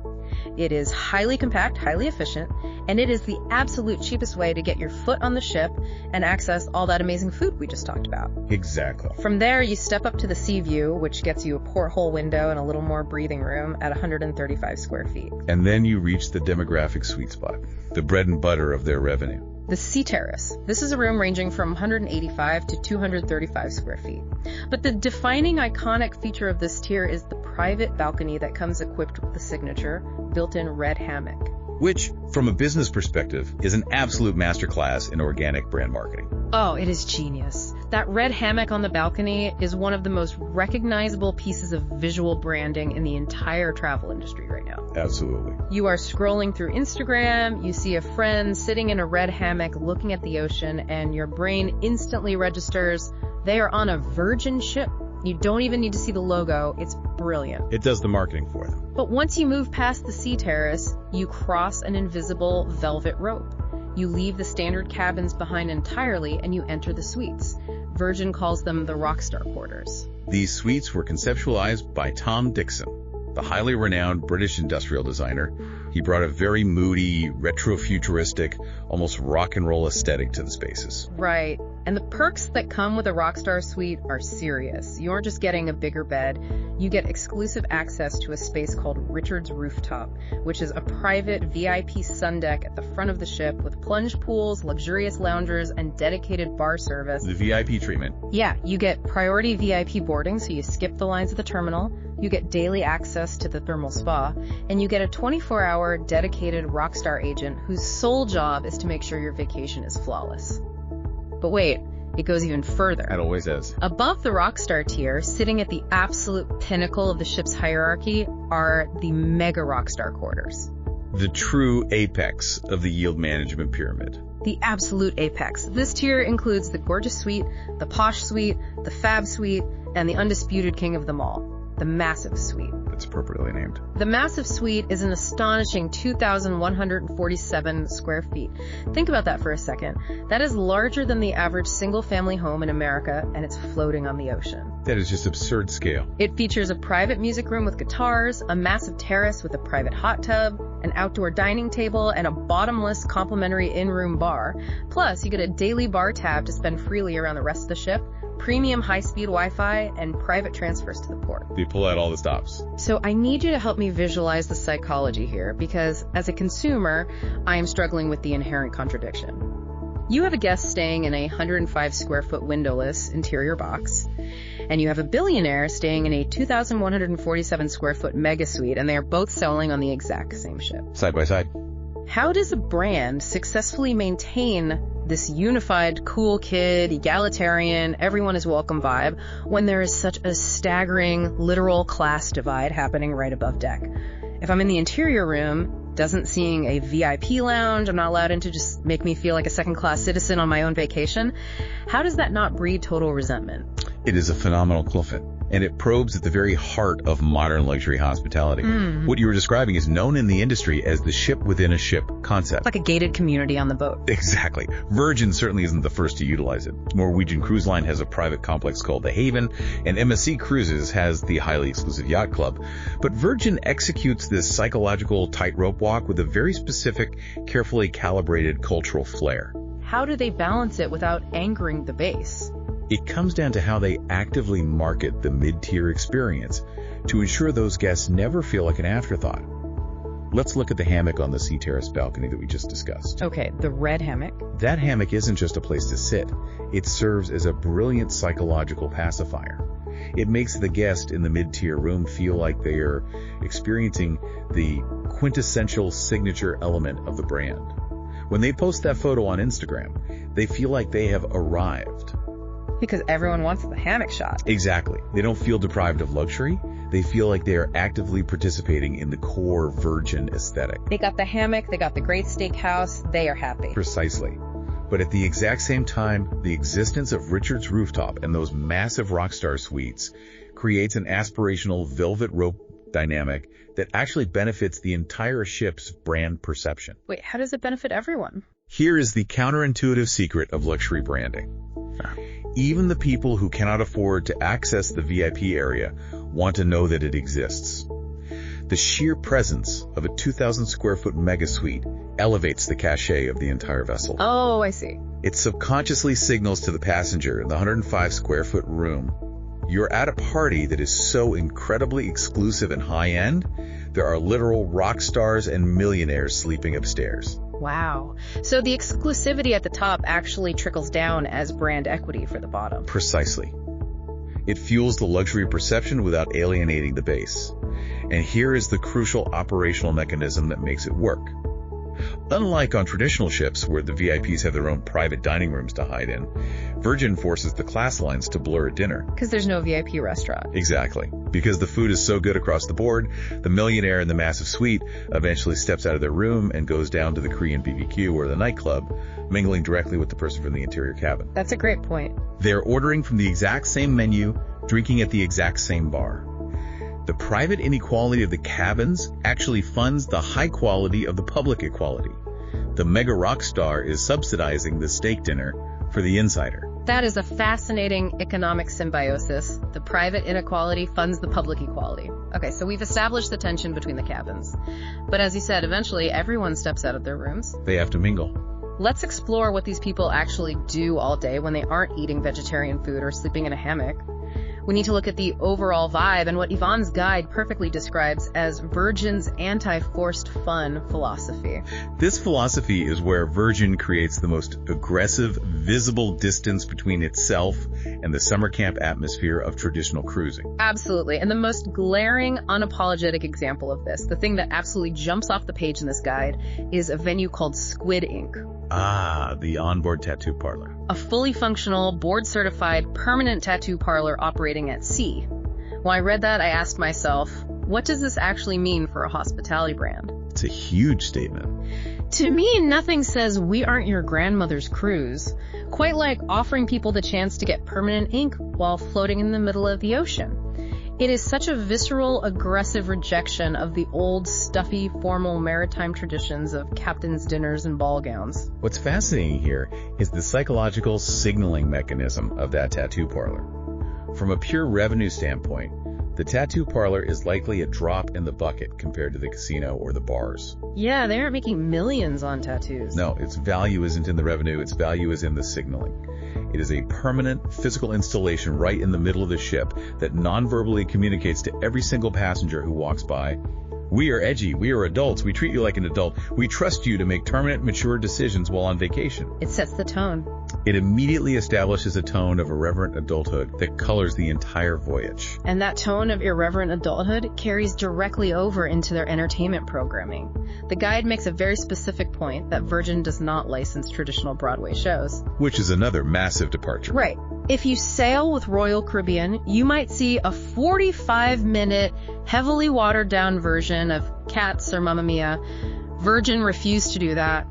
It is highly compact, highly efficient, and it is the absolute cheapest way to get your foot on the ship and access all that amazing food we just talked about. Exactly. From there, you step up to the sea view, which gets you a porthole window and a little more breathing room at 135 square feet. And then you reach the demographic sweet spot, the bread and butter of their revenue. The Sea Terrace. This is a room ranging from 185 to 235 square feet. But the defining iconic feature of this tier is the private balcony that comes equipped with the signature built-in red hammock. Which, from a business perspective, is an absolute masterclass in organic brand marketing. Oh, it is genius. That red hammock on the balcony is one of the most recognizable pieces of visual branding in the entire travel industry right now. Absolutely. You are scrolling through Instagram, you see a friend sitting in a red hammock looking at the ocean, and your brain instantly registers they are on a Virgin ship. You don't even need to see the logo. It's brilliant. It does the marketing for them. But once you move past the sea terrace, you cross an invisible velvet rope. You leave the standard cabins behind entirely and you enter the suites. Virgin calls them the Rockstar Quarters. These suites were conceptualized by Tom Dixon, the highly renowned British industrial designer. He brought a very moody, retro-futuristic, almost rock and roll aesthetic to the spaces. Right. And the perks that come with a Rockstar suite are serious. You aren't just getting a bigger bed. You get exclusive access to a space called Richard's Rooftop, which is a private VIP sun deck at the front of the ship with plunge pools, luxurious loungers, and dedicated bar service. The VIP treatment. Yeah, you get priority VIP boarding, so you skip the lines at the terminal. You get daily access to the thermal spa, and you get a 24-hour dedicated Rockstar agent whose sole job is to make sure your vacation is flawless. But wait, it goes even further. It always is. Above the Rockstar tier, sitting at the absolute pinnacle of the ship's hierarchy, are the Mega Rockstar Quarters. The true apex of the yield management pyramid. The absolute apex. This tier includes the gorgeous suite, the posh suite, the fab suite, and the undisputed king of them all, the massive suite. It's appropriately named. The massive suite is an astonishing 2,147 square feet. Think about that for a second. That is larger than the average single-family home in America, and it's floating on the ocean. That is just absurd scale. It features a private music room with guitars, a massive terrace with a private hot tub, an outdoor dining table, and a bottomless complimentary in-room bar. Plus, you get a daily bar tab to spend freely around the rest of the ship, premium high-speed Wi-Fi, and private transfers to the port. They pull out all the stops. So I need you to help me visualize the psychology here, because as a consumer, I am struggling with the inherent contradiction. You have a guest staying in a 105 square foot windowless interior box, and you have a billionaire staying in a 2,147 square foot mega suite, and they are both sailing on the exact same ship. Side by side. How does a brand successfully maintain this unified, cool kid, egalitarian, everyone is welcome vibe when there is such a staggering, literal class divide happening right above deck? If I'm in the interior room, doesn't seeing a VIP lounge I'm not allowed into just make me feel like a second-class citizen on my own vacation? How does that not breed total resentment? It is a phenomenal cliffet, and it probes at the very heart of modern luxury hospitality. What you were describing is known in the industry as the ship within a ship concept. Like a gated community on the boat. Exactly. Virgin certainly isn't the first to utilize it. Norwegian Cruise Line has a private complex called the Haven, and MSC Cruises has the highly exclusive Yacht Club. But Virgin executes this psychological tightrope walk with a very specific, carefully calibrated cultural flair. How do they balance it without angering the base? It comes down to how they actively market the mid-tier experience to ensure those guests never feel like an afterthought. Let's look at the hammock on the sea terrace balcony that we just discussed. Okay, the red hammock. That hammock isn't just a place to sit. It serves as a brilliant psychological pacifier. It makes the guest in the mid-tier room feel like they are experiencing the quintessential signature element of the brand. When they post that photo on Instagram, they feel like they have arrived. Because everyone wants the hammock shot. Exactly. They don't feel deprived of luxury. They feel like they are actively participating in the core Virgin aesthetic. They got the hammock, they got the great steakhouse, they are happy. Precisely. But at the exact same time, the existence of Richard's Rooftop and those massive Rockstar suites creates an aspirational velvet rope dynamic that actually benefits the entire ship's brand perception. Wait, how does it benefit everyone? Here is the counterintuitive secret of luxury branding. Even the people who cannot afford to access the VIP area want to know that it exists. The sheer presence of a 2,000 square foot mega suite elevates the cachet of the entire vessel. Oh, I see. It subconsciously signals to the passenger in the 105 square foot room, you're at a party that is so incredibly exclusive and high end, there are literal rock stars and millionaires sleeping upstairs. Wow. So the exclusivity at the top actually trickles down as brand equity for the bottom. Precisely. It fuels the luxury perception without alienating the base. And here is the crucial operational mechanism that makes it work. Unlike on traditional ships where the VIPs have their own private dining rooms to hide in, Virgin forces the class lines to blur at dinner. Because there's no VIP restaurant. Exactly. Because the food is so good across the board, the millionaire in the massive suite eventually steps out of their room and goes down to the Korean BBQ or the nightclub, mingling directly with the person from the interior cabin. That's a great point. They're ordering from the exact same menu, drinking at the exact same bar. The private inequality of the cabins actually funds the high quality of the public equality. The mega rock star is subsidizing the steak dinner for the insider. That is a fascinating economic symbiosis. The private inequality funds the public equality. Okay, so we've established the tension between the cabins. But as you said, eventually everyone steps out of their rooms. They have to mingle. Let's explore what these people actually do all day when they aren't eating vegetarian food or sleeping in a hammock. We need to look at the overall vibe and what Yvonne's guide perfectly describes as Virgin's anti-forced fun philosophy. This philosophy is where Virgin creates the most aggressive, visible distance between itself and the summer camp atmosphere of traditional cruising. Absolutely. And the most glaring, unapologetic example of this, the thing that absolutely jumps off the page in this guide, is a venue called Squid Ink. Ah, the onboard tattoo parlor. A fully functional, board-certified, permanent tattoo parlor operating at sea. When I read that, I asked myself, what does this actually mean for a hospitality brand? It's a huge statement. To me, nothing says we aren't your grandmother's cruise. Quite like offering people the chance to get permanent ink while floating in the middle of the ocean. It is such a visceral, aggressive rejection of the old, stuffy, formal maritime traditions of captain's dinners and ball gowns. What's fascinating here is the psychological signaling mechanism of that tattoo parlor. From a pure revenue standpoint, the tattoo parlor is likely a drop in the bucket compared to the casino or the bars. Yeah, they aren't making millions on tattoos. No, its value isn't in the revenue, its value is in the signaling. It is a permanent physical installation right in the middle of the ship that non-verbally communicates to every single passenger who walks by. We are edgy, we are adults, we treat you like an adult, we trust you to make permanent, mature decisions while on vacation. It sets the tone. It immediately establishes a tone of irreverent adulthood that colors the entire voyage. And that tone of irreverent adulthood carries directly over into their entertainment programming. The guide makes a very specific point that Virgin does not license traditional Broadway shows. Which is another massive departure. Right. If you sail with Royal Caribbean, you might see a 45-minute, heavily watered-down version of Cats or Mamma Mia. Virgin refused to do that.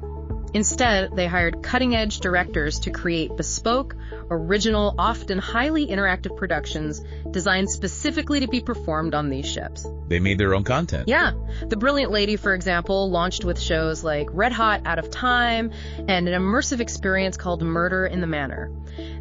Instead, they hired cutting-edge directors to create bespoke, original, often highly interactive productions designed specifically to be performed on these ships. They made their own content. Yeah. The Brilliant Lady, for example, launched with shows like Red Hot, Out of Time, and an immersive experience called Murder in the Manor.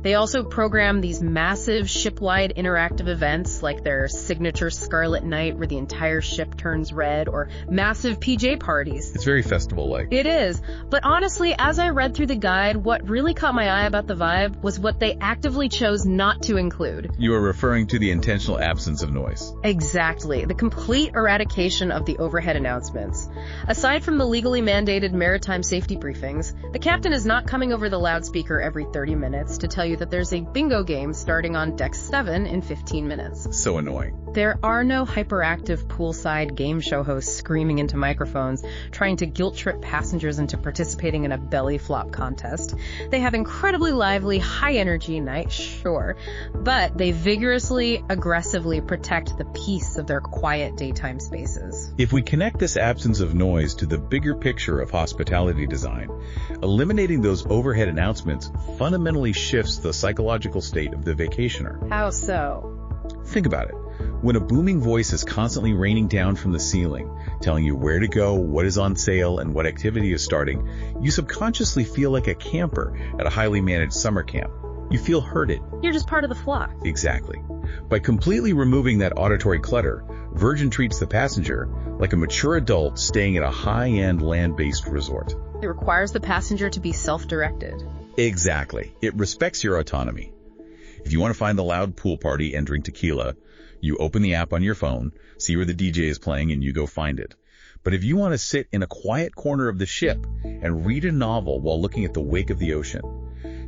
They also program these massive ship-wide interactive events like their signature Scarlet Night where the entire ship turns red, or massive PJ parties. It's very festival-like. It is. But honestly, as I read through the guide, what really caught my eye about the vibe was what they actively chose not to include. You are referring to the intentional absence of noise. Exactly. The complete eradication of the overhead announcements. Aside from the legally mandated maritime safety briefings, the captain is not coming over the loudspeaker every 30 minutes to tell you that there's a bingo game starting on Deck 7 in 15 minutes. So annoying. There are no hyperactive poolside game show hosts screaming into microphones, trying to guilt-trip passengers into participating in a belly flop contest. They have incredibly lively, high-energy night, sure, but they vigorously, aggressively protect the peace of their quiet daytime spaces. If we connect this absence of noise to the bigger picture of hospitality design, eliminating those overhead announcements fundamentally shifts the psychological state of the vacationer. How so? Think about it. When a booming voice is constantly raining down from the ceiling, telling you where to go, what is on sale, and what activity is starting, you subconsciously feel like a camper at a highly managed summer camp. You feel herded. You're just part of the flock. Exactly. By completely removing that auditory clutter, Virgin treats the passenger like a mature adult staying at a high-end land-based resort. It requires the passenger to be self-directed. Exactly. It respects your autonomy. If you want to find the loud pool party and drink tequila, you open the app on your phone, see where the DJ is playing, and you go find it. But if you want to sit in a quiet corner of the ship and read a novel while looking at the wake of the ocean,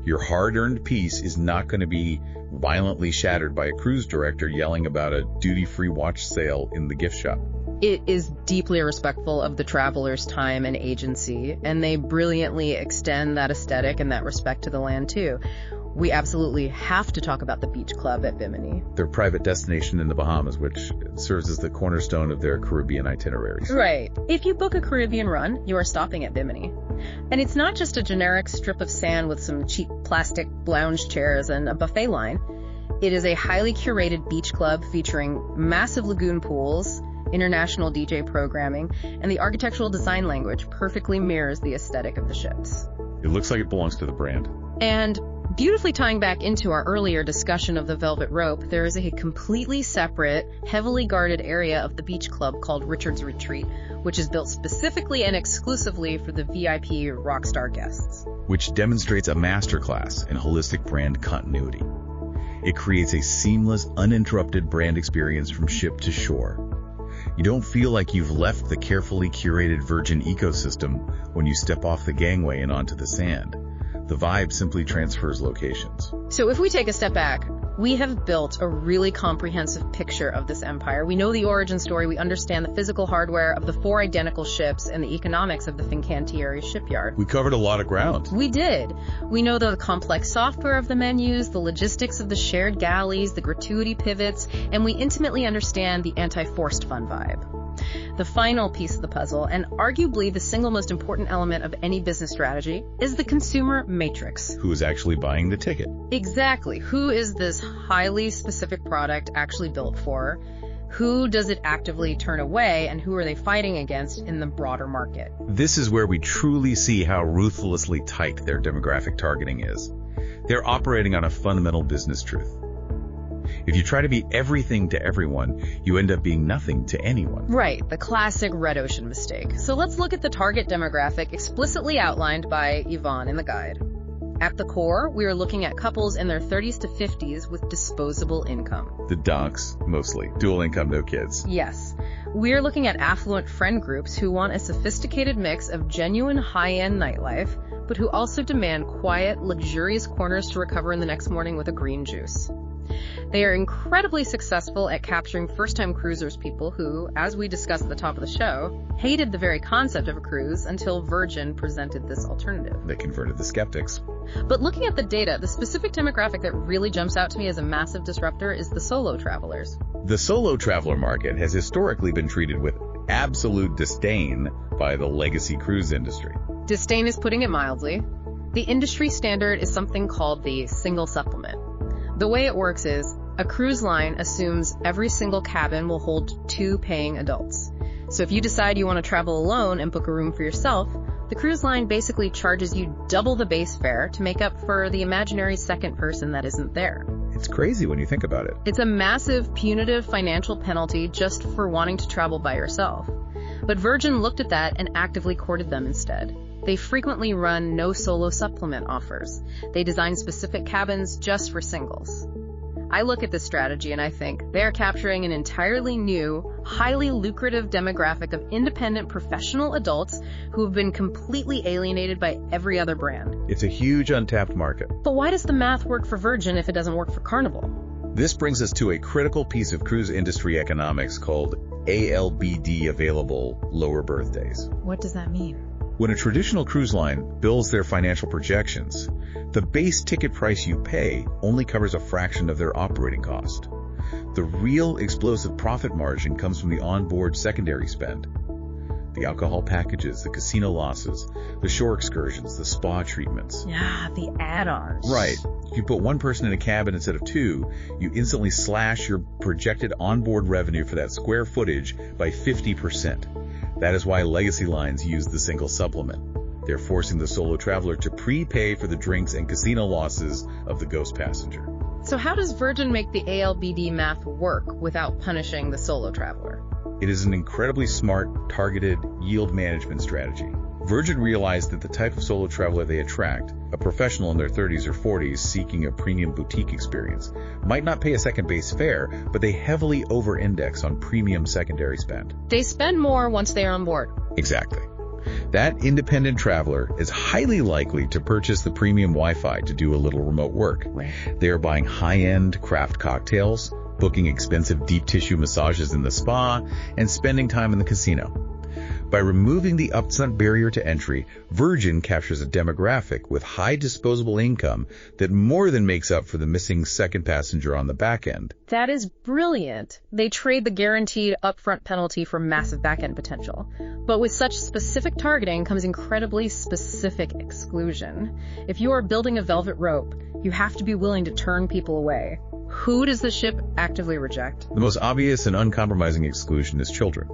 your hard-earned peace is not going to be violently shattered by a cruise director yelling about a duty-free watch sale in the gift shop. It is deeply respectful of the traveler's time and agency, and they brilliantly extend that aesthetic and that respect to the land, too. We absolutely have to talk about the beach club at Bimini. Their private destination in the Bahamas, which serves as the cornerstone of their Caribbean itineraries. Right. If you book a Caribbean run, you are stopping at Bimini. And it's not just a generic strip of sand with some cheap plastic lounge chairs and a buffet line. It is a highly curated beach club featuring massive lagoon pools, international DJ programming, and the architectural design language perfectly mirrors the aesthetic of the ships. It looks like it belongs to the brand. And beautifully tying back into our earlier discussion of the Velvet Rope, there is a completely separate, heavily guarded area of the beach club called Richard's Retreat, which is built specifically and exclusively for the VIP rockstar guests. Which demonstrates a masterclass in holistic brand continuity. It creates a seamless, uninterrupted brand experience from ship to shore. You don't feel like you've left the carefully curated Virgin ecosystem when you step off the gangway and onto the sand. The vibe simply transfers locations. So if we take a step back, we have built a really comprehensive picture of this empire. We know the origin story, we understand the physical hardware of the 4 identical ships and the economics of the Fincantieri shipyard. We covered a lot of ground. We did. We know the complex software of the menus, the logistics of the shared galleys, the gratuity pivots, and we intimately understand the anti-forced fun vibe. The final piece of the puzzle, and arguably the single most important element of any business strategy, is the consumer matrix. Who is actually buying the ticket? Exactly. Who is this highly specific product actually built for? Who does it actively turn away, and who are they fighting against in the broader market? This is where we truly see how ruthlessly tight their demographic targeting is. They're operating on a fundamental business truth. If you try to be everything to everyone, you end up being nothing to anyone. Right, the classic red ocean mistake. So let's look at the target demographic explicitly outlined by Yvonne in the guide. At the core, we are looking at couples in their 30s to 50s with disposable income. The donks, mostly. Dual income, no kids. Yes. We are looking at affluent friend groups who want a sophisticated mix of genuine high-end nightlife, but who also demand quiet, luxurious corners to recover in the next morning with a green juice. They are incredibly successful at capturing first-time cruisers, people who, as we discussed at the top of the show, hated the very concept of a cruise until Virgin presented this alternative. They converted the skeptics. But looking at the data, the specific demographic that really jumps out to me as a massive disruptor is the solo travelers. The solo traveler market has historically been treated with absolute disdain by the legacy cruise industry. Disdain is putting it mildly. The industry standard is something called the single supplement. The way it works is, a cruise line assumes every single cabin will hold 2 paying adults. So if you decide you want to travel alone and book a room for yourself, the cruise line basically charges you double the base fare to make up for the imaginary second person that isn't there. It's crazy when you think about it. It's a massive punitive financial penalty just for wanting to travel by yourself. But Virgin looked at that and actively courted them instead. They frequently run no solo supplement offers. They design specific cabins just for singles. I look at this strategy and I think they're capturing an entirely new, highly lucrative demographic of independent professional adults who have been completely alienated by every other brand. It's a huge untapped market. But why does the math work for Virgin if it doesn't work for Carnival? This brings us to a critical piece of cruise industry economics called ALBD, available lower berth days. What does that mean? When a traditional cruise line bills their financial projections, the base ticket price you pay only covers a fraction of their operating cost. The real explosive profit margin comes from the onboard secondary spend. The alcohol packages, the casino losses, the shore excursions, the spa treatments. Yeah, the add-ons. Right. If you put 1 person in a cabin instead of 2, you instantly slash your projected onboard revenue for that square footage by 50%. That is why legacy lines use the single supplement. They're forcing the solo traveler to prepay for the drinks and casino losses of the ghost passenger. So how does Virgin make the ALBD math work without punishing the solo traveler? It is an incredibly smart, targeted yield management strategy. Virgin realized that the type of solo traveler they attract, a professional in their 30s or 40s seeking a premium boutique experience, might not pay a second base fare, but they heavily over-index on premium secondary spend. They spend more once they are on board. Exactly. That independent traveler is highly likely to purchase the premium Wi-Fi to do a little remote work. Right. They are buying high-end craft cocktails, booking expensive deep tissue massages in the spa, and spending time in the casino. By removing the upfront barrier to entry, Virgin captures a demographic with high disposable income that more than makes up for the missing second passenger on the back end. That is brilliant. They trade the guaranteed upfront penalty for massive back-end potential. But with such specific targeting comes incredibly specific exclusion. If you are building a velvet rope, you have to be willing to turn people away. Who does the ship actively reject? The most obvious and uncompromising exclusion is children.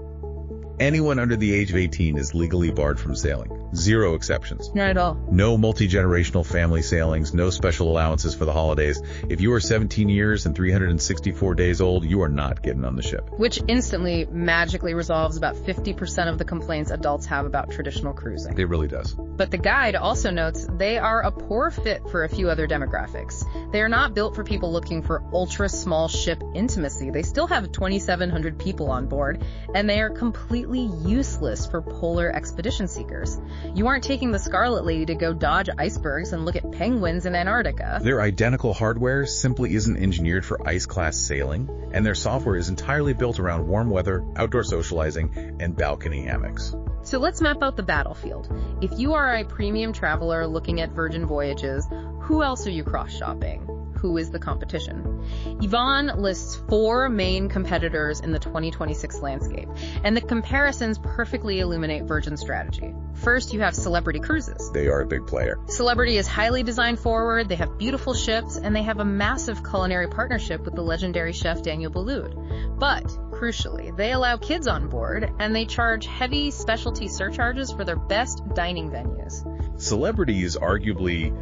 Anyone under the age of 18 is legally barred from sailing. 0 exceptions. Not at all. No multi-generational family sailings, no special allowances for the holidays. If you are 17 years and 364 days old, you are not getting on the ship. Which instantly, magically resolves about 50% of the complaints adults have about traditional cruising. It really does. But the guide also notes they are a poor fit for a few other demographics. They are not built for people looking for ultra-small ship intimacy. They still have 2,700 people on board, and they are completely useless for polar expedition seekers. You aren't taking the Scarlet Lady to go dodge icebergs and look at penguins in Antarctica. Their identical hardware simply isn't engineered for ice-class sailing, and their software is entirely built around warm weather, outdoor socializing, and balcony hammocks. So let's map out the battlefield. If you are a premium traveler looking at Virgin Voyages, who else are you cross-shopping? Who is the competition? Yvonne lists 4 main competitors in the 2026 landscape, and the comparisons perfectly illuminate Virgin's strategy. First, you have Celebrity Cruises. They are a big player. Celebrity is highly design forward, they have beautiful ships, and they have a massive culinary partnership with the legendary chef Daniel Boulud. But, crucially, they allow kids on board, and they charge heavy specialty surcharges for their best dining venues. Celebrity is arguably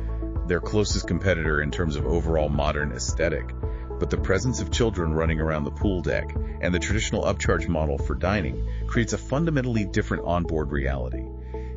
their closest competitor in terms of overall modern aesthetic, but the presence of children running around the pool deck and the traditional upcharge model for dining creates a fundamentally different onboard reality.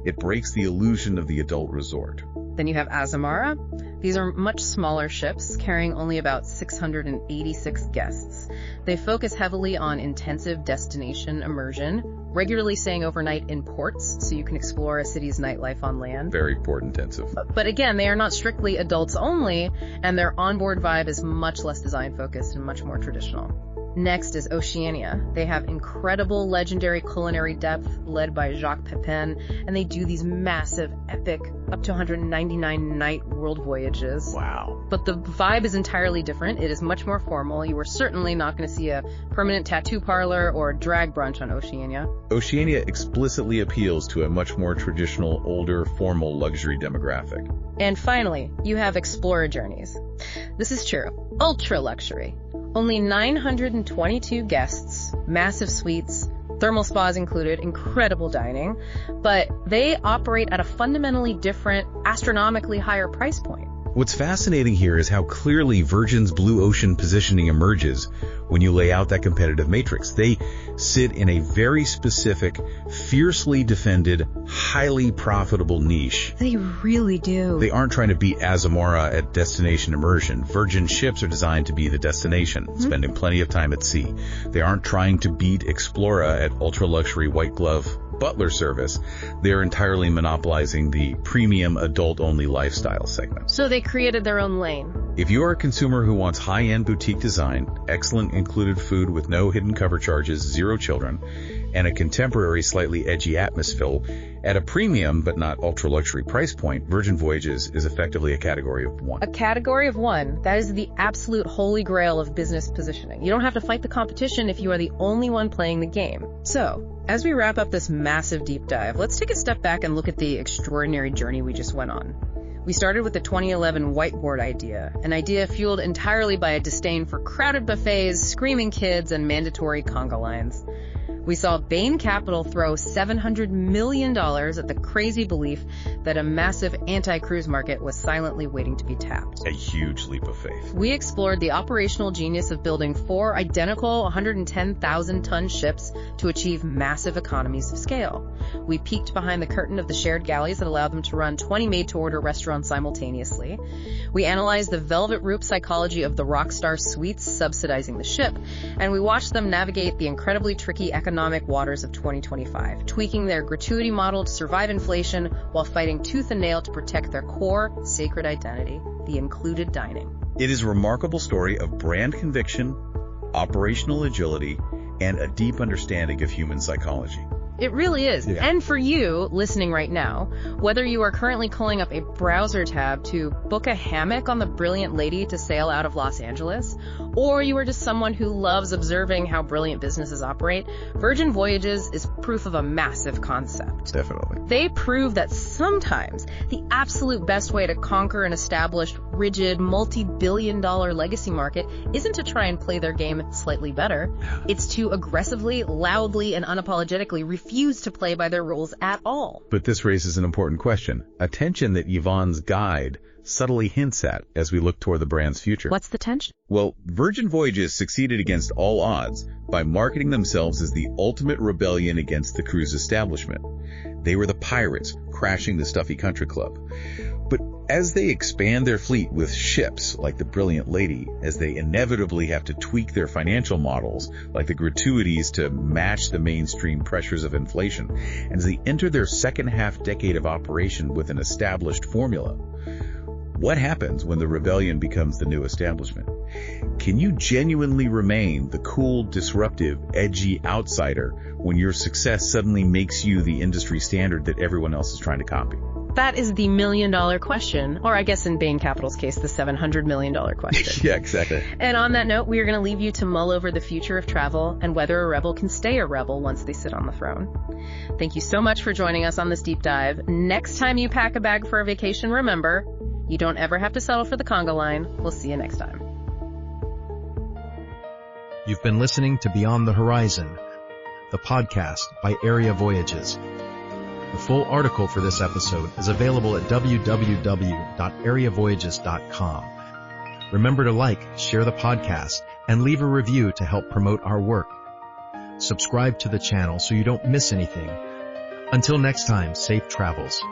It breaks the illusion of the adult resort. Then you have Azamara. These are much smaller ships, carrying only about 686 guests. They focus heavily on intensive destination immersion, regularly staying overnight in ports so you can explore a city's nightlife on land. Very port intensive. But again, they are not strictly adults only, and their onboard vibe is much less design focused and much more traditional. Next is Oceania. They have incredible legendary culinary depth led by Jacques Pepin, and they do these massive, epic, up to 199 night world voyages. Wow. But the vibe is entirely different. It is much more formal. You are certainly not going to see a permanent tattoo parlor or a drag brunch on Oceania. Oceania explicitly appeals to a much more traditional, older, formal luxury demographic. And finally, you have Explorer Journeys. This is true. Ultra luxury. Only 922 guests, massive suites, thermal spas included, incredible dining, but they operate at a fundamentally different, astronomically higher price point. What's fascinating here is how clearly Virgin's blue ocean positioning emerges when you lay out that competitive matrix. They sit in a very specific, fiercely defended, highly profitable niche. They really do. They aren't trying to beat Azamara at destination immersion. Virgin ships are designed to be the destination, spending plenty of time at sea. They aren't trying to beat Explora at ultra-luxury white glove butler service. They're entirely monopolizing the premium adult-only lifestyle segment. So they created their own lane. If you are a consumer who wants high-end boutique design, excellent included food with no hidden cover charges, 0 children, and a contemporary, slightly edgy atmosphere at a premium but not ultra-luxury price point, Virgin Voyages is effectively a category of one. A category of one. That is the absolute holy grail of business positioning. You don't have to fight the competition if you are the only one playing the game. So, as we wrap up this massive deep dive, let's take a step back and look at the extraordinary journey we just went on. We started with the 2011 whiteboard idea, an idea fueled entirely by a disdain for crowded buffets, screaming kids, and mandatory conga lines. We saw Bain Capital throw $700 million at the crazy belief that a massive anti-cruise market was silently waiting to be tapped. A huge leap of faith. We explored the operational genius of building 4 identical 110,000-ton ships to achieve massive economies of scale. We peeked behind the curtain of the shared galleys that allowed them to run 20 made-to-order restaurants simultaneously. We analyzed the velvet rope psychology of the rockstar suites subsidizing the ship, and we watched them navigate the incredibly tricky economic waters of 2025, tweaking their gratuity model to survive inflation while fighting tooth and nail to protect their core, sacred identity, the included dining. It is a remarkable story of brand conviction, operational agility, and a deep understanding of human psychology. It really is. Yeah. And for you, listening right now, whether you are currently pulling up a browser tab to book a hammock on the Brilliant Lady to sail out of Los Angeles, or you are just someone who loves observing how brilliant businesses operate, Virgin Voyages is proof of a massive concept. Definitely. They prove that sometimes the absolute best way to conquer an established, rigid, multi-billion-dollar legacy market isn't to try and play their game slightly better. It's to aggressively, loudly, and unapologetically refuse to play by their rules at all. But this raises an important question, a tension that Yvonne's guide subtly hints at as we look toward the brand's future. What's the tension? Well, Virgin Voyages succeeded against all odds by marketing themselves as the ultimate rebellion against the cruise establishment. They were the pirates crashing the stuffy country club. But as they expand their fleet with ships like the Brilliant Lady, as they inevitably have to tweak their financial models like the gratuities to match the mainstream pressures of inflation, and as they enter their second half decade of operation with an established formula, what happens when the rebellion becomes the new establishment? Can you genuinely remain the cool, disruptive, edgy outsider when your success suddenly makes you the industry standard that everyone else is trying to copy? That is the million-dollar question, or I guess in Bain Capital's case, the $700 million question. Yeah, exactly. And on that note, we are going to leave you to mull over the future of travel and whether a rebel can stay a rebel once they sit on the throne. Thank you so much for joining us on this deep dive. Next time you pack a bag for a vacation, remember, you don't ever have to settle for the conga line. We'll see you next time. You've been listening to Beyond the Horizon, the podcast by Area Voyages. The full article for this episode is available at www.areavoyages.com. Remember to like, share the podcast, and leave a review to help promote our work. Subscribe to the channel so you don't miss anything. Until next time, safe travels.